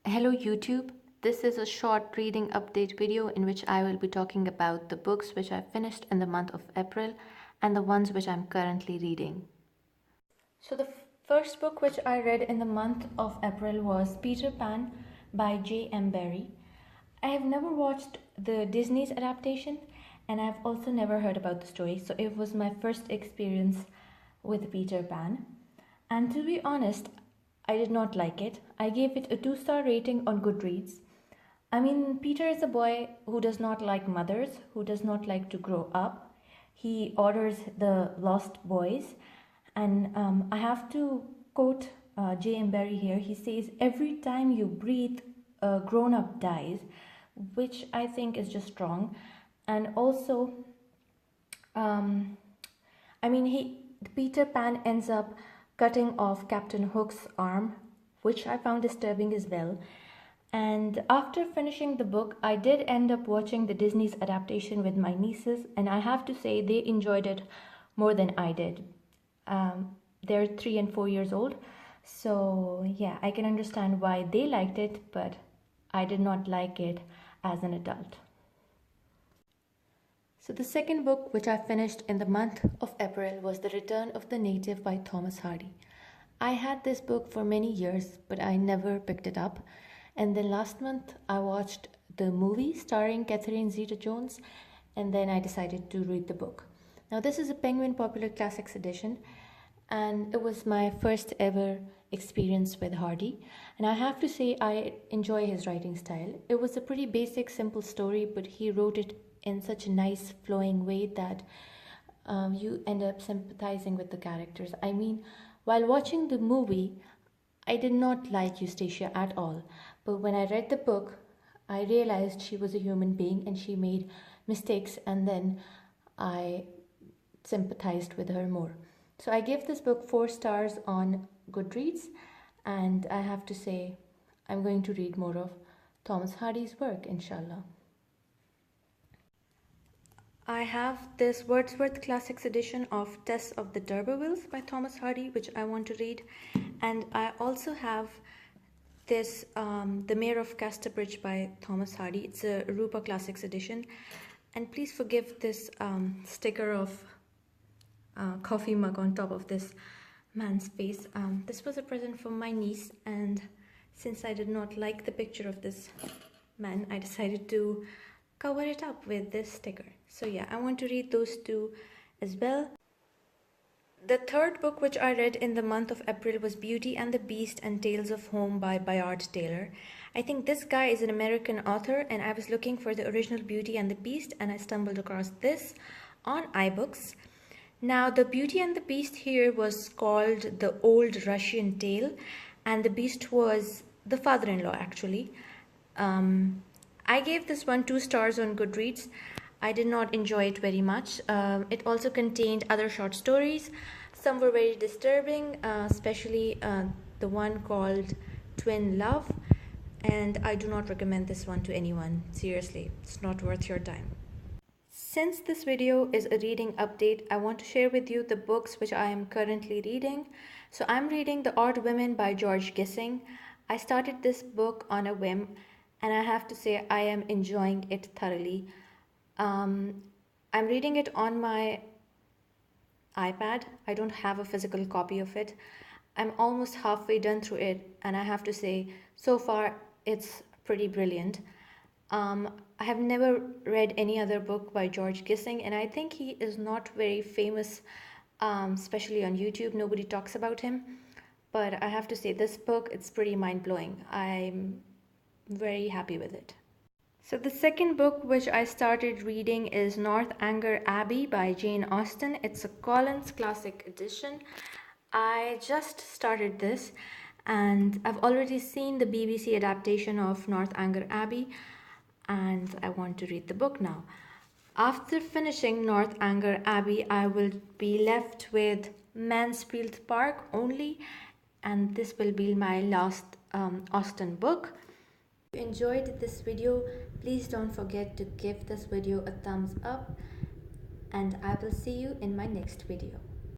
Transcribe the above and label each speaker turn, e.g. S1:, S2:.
S1: Hello YouTube, this is a short reading update video in which I will be talking about the books which I finished in the month of April and the ones which I'm currently reading. So the first book which I read in the month of April was Peter Pan by J.M. Barrie. I have never watched the Disney's adaptation and I've also never heard about the story, so it was my first experience with Peter Pan. And to be honest, I did not like it. I gave it a 2-star rating on Goodreads. I mean, Peter is a boy who does not like mothers, who does not like to grow up. He orders the Lost Boys. And I have to quote J.M. Barrie here. He says, "Every time you breathe, a grown-up dies," which I think is just wrong. And also, Peter Pan ends up cutting off Captain Hook's arm, which I found disturbing as well. And after finishing the book, I did end up watching the Disney's adaptation with my nieces, and I have to say they enjoyed it more than I did. They're 3 and 4 years old, so yeah, I can understand why they liked it, but I did not like it as an adult. So the second book which I finished in the month of April was The Return of the Native by Thomas Hardy. I had this book for many years, but I never picked it up. And then last month I watched the movie starring Catherine Zeta-Jones, and then I decided to read the book. Now this is a Penguin Popular Classics edition, and it was my first ever experience with Hardy. And I have to say I enjoy his writing style. It was a pretty basic, simple story, but he wrote it in such a nice flowing way that you end up sympathizing with the characters. I mean, while watching the movie, I did not like Eustacia at all, but when I read the book, I realized she was a human being and she made mistakes, and then I sympathized with her more. So I gave this book 4 stars on Goodreads, and I have to say I'm going to read more of Thomas Hardy's work, inshallah. I have this Wordsworth Classics edition of Tess of the D'Urbervilles by Thomas Hardy, which I want to read. And I also have this The Mayor of Casterbridge by Thomas Hardy. It's a Rupa Classics edition. And please forgive this sticker of coffee mug on top of this man's face. This was a present from my niece, and since I did not like the picture of this man, I decided to cover it up with this sticker. So yeah, I want to read those 2 as well. The third book which I read in the month of April was Beauty and the Beast and Tales of Home by Bayard Taylor. I think this guy is an American author, and I was looking for the original Beauty and the Beast, and I stumbled across this on iBooks. Now, the Beauty and the Beast here was called The Old Russian Tale, and the Beast was the father-in-law actually. I gave this one 2 stars on Goodreads. I did not enjoy it very much. It also contained other short stories. Some were very disturbing, especially the one called Twin Love. And I do not recommend this one to anyone. Seriously, it's not worth your time. Since this video is a reading update, I want to share with you the books which I am currently reading. So I'm reading The Odd Women by George Gissing. I started this book on a whim, and I have to say I am enjoying it thoroughly. I'm reading it on my iPad. I don't have a physical copy of it. I'm almost halfway done through it, and I have to say so far it's pretty brilliant. I have never read any other book by George Gissing, and I think he is not very famous, especially on YouTube. Nobody talks about him, but I have to say this book, it's pretty mind-blowing. I'm very happy with it. So the second book which I started reading is Northanger Abbey by Jane Austen. It's a Collins Classic edition. I just started this, and I've already seen the BBC adaptation of Northanger Abbey, and I want to read the book now. After finishing Northanger Abbey, I will be left with Mansfield Park only, and this will be my last Austen book. If you enjoyed this video, please don't forget to give this video a thumbs up, and I will see you in my next video.